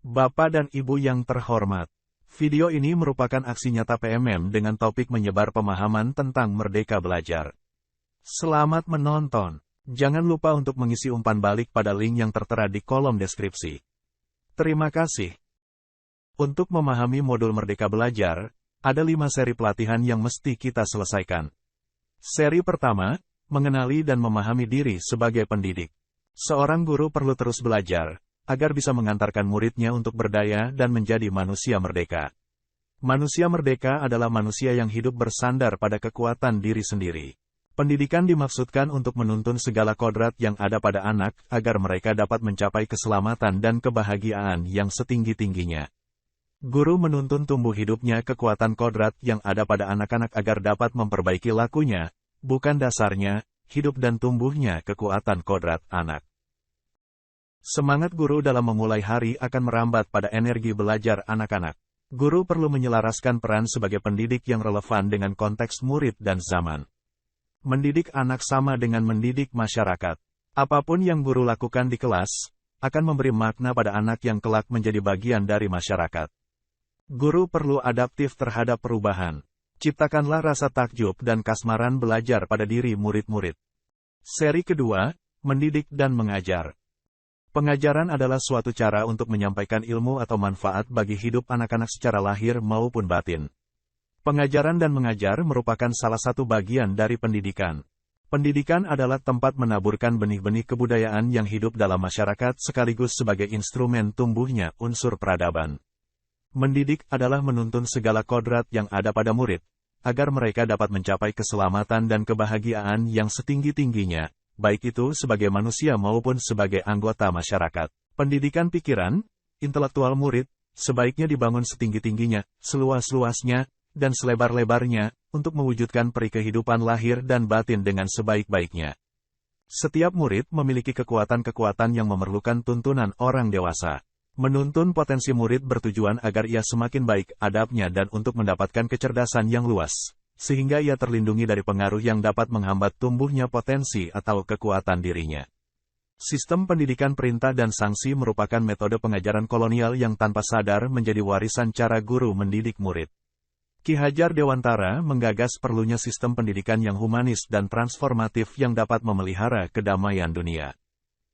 Bapak dan Ibu yang terhormat, video ini merupakan aksi nyata PMM dengan topik menyebar pemahaman tentang merdeka belajar. Selamat menonton. Jangan lupa untuk mengisi umpan balik pada link yang tertera di kolom deskripsi. Terima kasih. Untuk memahami modul Merdeka Belajar, ada 5 seri pelatihan yang mesti kita selesaikan. Seri pertama, mengenali dan memahami diri sebagai pendidik. Seorang guru perlu terus belajar, agar bisa mengantarkan muridnya untuk berdaya dan menjadi manusia merdeka. Manusia merdeka adalah manusia yang hidup bersandar pada kekuatan diri sendiri. Pendidikan dimaksudkan untuk menuntun segala kodrat yang ada pada anak, agar mereka dapat mencapai keselamatan dan kebahagiaan yang setinggi-tingginya. Guru menuntun tumbuh hidupnya kekuatan kodrat yang ada pada anak-anak agar dapat memperbaiki lakunya, bukan dasarnya, hidup dan tumbuhnya kekuatan kodrat anak. Semangat guru dalam memulai hari akan merambat pada energi belajar anak-anak. Guru perlu menyelaraskan peran sebagai pendidik yang relevan dengan konteks murid dan zaman. Mendidik anak sama dengan mendidik masyarakat. Apapun yang guru lakukan di kelas, akan memberi makna pada anak yang kelak menjadi bagian dari masyarakat. Guru perlu adaptif terhadap perubahan. Ciptakanlah rasa takjub dan kasmaran belajar pada diri murid-murid. Seri kedua, mendidik dan mengajar. Pengajaran adalah suatu cara untuk menyampaikan ilmu atau manfaat bagi hidup anak-anak secara lahir maupun batin. Pengajaran dan mengajar merupakan salah satu bagian dari pendidikan. Pendidikan adalah tempat menaburkan benih-benih kebudayaan yang hidup dalam masyarakat sekaligus sebagai instrumen tumbuhnya unsur peradaban. Mendidik adalah menuntun segala kodrat yang ada pada murid, agar mereka dapat mencapai keselamatan dan kebahagiaan yang setinggi-tingginya, baik itu sebagai manusia maupun sebagai anggota masyarakat. Pendidikan pikiran, intelektual murid, sebaiknya dibangun setinggi-tingginya, seluas-luasnya, dan selebar-lebarnya, untuk mewujudkan peri kehidupan lahir dan batin dengan sebaik-baiknya. Setiap murid memiliki kekuatan-kekuatan yang memerlukan tuntunan orang dewasa. Menuntun potensi murid bertujuan agar ia semakin baik adabnya dan untuk mendapatkan kecerdasan yang luas, sehingga ia terlindungi dari pengaruh yang dapat menghambat tumbuhnya potensi atau kekuatan dirinya. Sistem pendidikan perintah dan sanksi merupakan metode pengajaran kolonial yang tanpa sadar menjadi warisan cara guru mendidik murid. Ki Hajar Dewantara menggagas perlunya sistem pendidikan yang humanis dan transformatif yang dapat memelihara kedamaian dunia.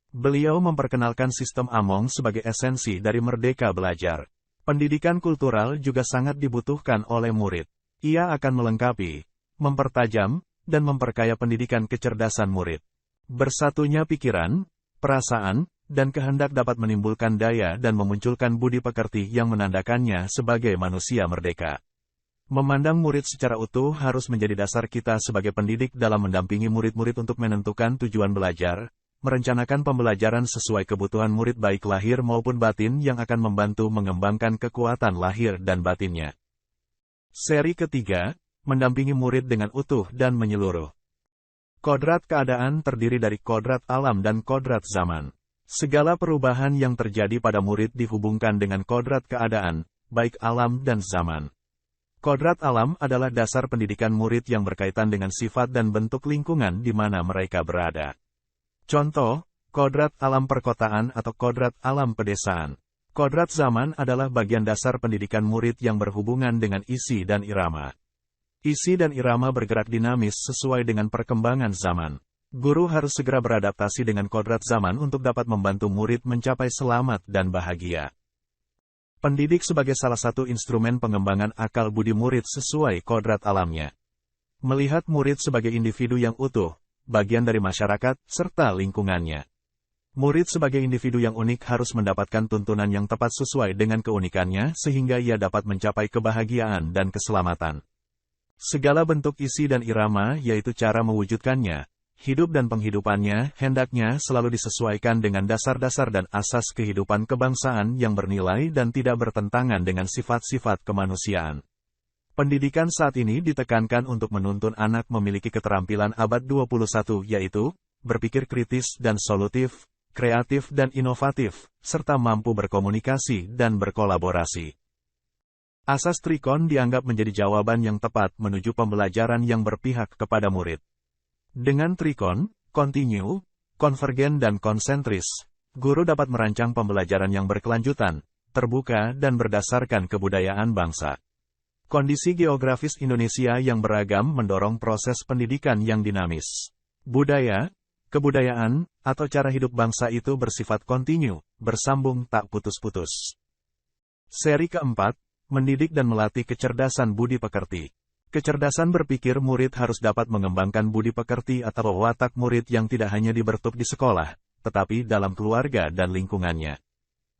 Beliau memperkenalkan sistem Among sebagai esensi dari merdeka belajar. Pendidikan kultural juga sangat dibutuhkan oleh murid. Ia akan melengkapi, mempertajam, dan memperkaya pendidikan kecerdasan murid. Bersatunya pikiran, perasaan, dan kehendak dapat menimbulkan daya dan memunculkan budi pekerti yang menandakannya sebagai manusia merdeka. Memandang murid secara utuh harus menjadi dasar kita sebagai pendidik dalam mendampingi murid-murid untuk menentukan tujuan belajar, merencanakan pembelajaran sesuai kebutuhan murid baik lahir maupun batin yang akan membantu mengembangkan kekuatan lahir dan batinnya. Seri ketiga, mendampingi murid dengan utuh dan menyeluruh. Kodrat keadaan terdiri dari kodrat alam dan kodrat zaman. Segala perubahan yang terjadi pada murid dihubungkan dengan kodrat keadaan, baik alam dan zaman. Kodrat alam adalah dasar pendidikan murid yang berkaitan dengan sifat dan bentuk lingkungan di mana mereka berada. Contoh, kodrat alam perkotaan atau kodrat alam pedesaan. Kodrat zaman adalah bagian dasar pendidikan murid yang berhubungan dengan isi dan irama. Isi dan irama bergerak dinamis sesuai dengan perkembangan zaman. Guru harus segera beradaptasi dengan kodrat zaman untuk dapat membantu murid mencapai selamat dan bahagia. Pendidik sebagai salah satu instrumen pengembangan akal budi murid sesuai kodrat alamnya. Melihat murid sebagai individu yang utuh, bagian dari masyarakat, serta lingkungannya. Murid sebagai individu yang unik harus mendapatkan tuntunan yang tepat sesuai dengan keunikannya sehingga ia dapat mencapai kebahagiaan dan keselamatan. Segala bentuk isi dan irama yaitu cara mewujudkannya. Hidup dan penghidupannya, hendaknya selalu disesuaikan dengan dasar-dasar dan asas kehidupan kebangsaan yang bernilai dan tidak bertentangan dengan sifat-sifat kemanusiaan. Pendidikan saat ini ditekankan untuk menuntun anak memiliki keterampilan abad 21 yaitu, berpikir kritis dan solutif, kreatif dan inovatif, serta mampu berkomunikasi dan berkolaborasi. Asas Trikon dianggap menjadi jawaban yang tepat menuju pembelajaran yang berpihak kepada murid. Dengan trikon, kontinu, konvergen dan konsentris, guru dapat merancang pembelajaran yang berkelanjutan, terbuka dan berdasarkan kebudayaan bangsa. Kondisi geografis Indonesia yang beragam mendorong proses pendidikan yang dinamis. Budaya, kebudayaan, atau cara hidup bangsa itu bersifat kontinu, bersambung tak putus-putus. Seri keempat, mendidik dan melatih kecerdasan budi pekerti. Kecerdasan berpikir murid harus dapat mengembangkan budi pekerti atau watak murid yang tidak hanya dibentuk di sekolah, tetapi dalam keluarga dan lingkungannya.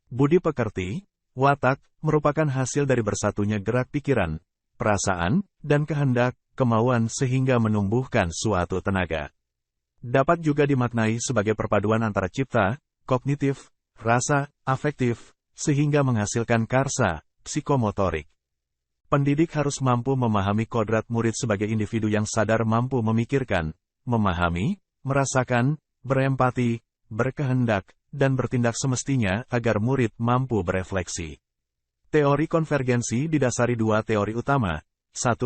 Budi pekerti, watak, merupakan hasil dari bersatunya gerak pikiran, perasaan, dan kehendak, kemauan sehingga menumbuhkan suatu tenaga. Dapat juga dimaknai sebagai perpaduan antara cipta, kognitif, rasa, afektif, sehingga menghasilkan karsa, psikomotorik. Pendidik harus mampu memahami kodrat murid sebagai individu yang sadar mampu memikirkan, memahami, merasakan, berempati, berkehendak, dan bertindak semestinya agar murid mampu berefleksi. Teori konvergensi didasari dua teori utama. 1.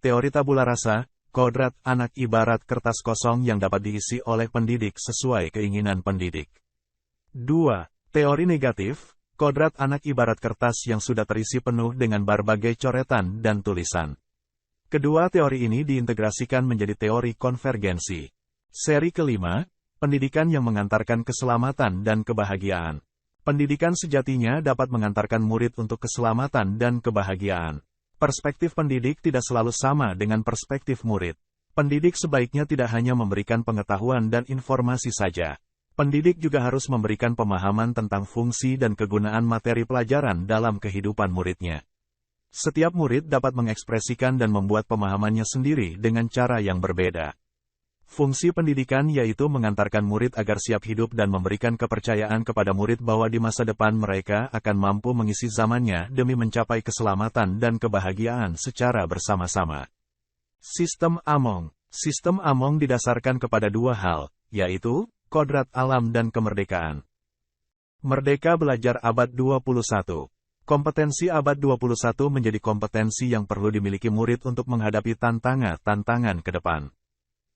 Teori tabula rasa, kodrat anak ibarat kertas kosong yang dapat diisi oleh pendidik sesuai keinginan pendidik. 2. Teori negatif, kodrat anak ibarat kertas yang sudah terisi penuh dengan berbagai coretan dan tulisan. Kedua teori ini diintegrasikan menjadi teori konvergensi. Seri kelima, pendidikan yang mengantarkan keselamatan dan kebahagiaan. Pendidikan sejatinya dapat mengantarkan murid untuk keselamatan dan kebahagiaan. Perspektif pendidik tidak selalu sama dengan perspektif murid. Pendidik sebaiknya tidak hanya memberikan pengetahuan dan informasi saja. Pendidik juga harus memberikan pemahaman tentang fungsi dan kegunaan materi pelajaran dalam kehidupan muridnya. Setiap murid dapat mengekspresikan dan membuat pemahamannya sendiri dengan cara yang berbeda. Fungsi pendidikan yaitu mengantarkan murid agar siap hidup dan memberikan kepercayaan kepada murid bahwa di masa depan mereka akan mampu mengisi zamannya demi mencapai keselamatan dan kebahagiaan secara bersama-sama. Sistem Among. Sistem Among didasarkan kepada dua hal, yaitu kodrat alam dan kemerdekaan. Merdeka Belajar Abad 21. Kompetensi abad 21 menjadi kompetensi yang perlu dimiliki murid untuk menghadapi tantangan ke depan.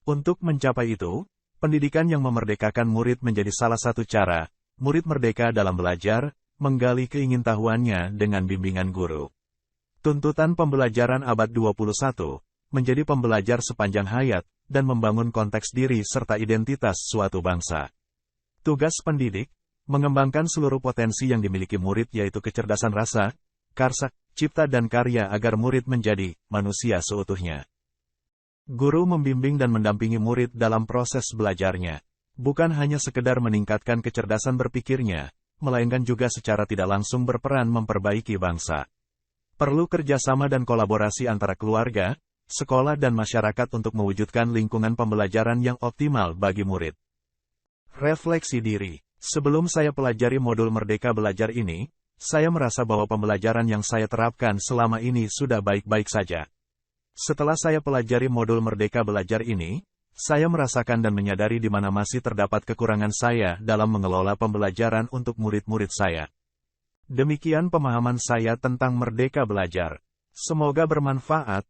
Untuk mencapai itu, pendidikan yang memerdekakan murid menjadi salah satu cara, murid merdeka dalam belajar, menggali keingintahuannya dengan bimbingan guru. Tuntutan pembelajaran abad 21, menjadi pembelajar sepanjang hayat, dan membangun konteks diri serta identitas suatu bangsa. Tugas pendidik, mengembangkan seluruh potensi yang dimiliki murid yaitu kecerdasan rasa, karsa, cipta dan karya agar murid menjadi manusia seutuhnya. Guru membimbing dan mendampingi murid dalam proses belajarnya. Bukan hanya sekedar meningkatkan kecerdasan berpikirnya, melainkan juga secara tidak langsung berperan memperbaiki bangsa. Perlu kerjasama dan kolaborasi antara keluarga, sekolah dan masyarakat untuk mewujudkan lingkungan pembelajaran yang optimal bagi murid. Refleksi diri. Sebelum saya pelajari modul Merdeka Belajar ini, saya merasa bahwa pembelajaran yang saya terapkan selama ini sudah baik-baik saja. Setelah saya pelajari modul Merdeka Belajar ini, saya merasakan dan menyadari di mana masih terdapat kekurangan saya dalam mengelola pembelajaran untuk murid-murid saya. Demikian pemahaman saya tentang Merdeka Belajar. Semoga bermanfaat.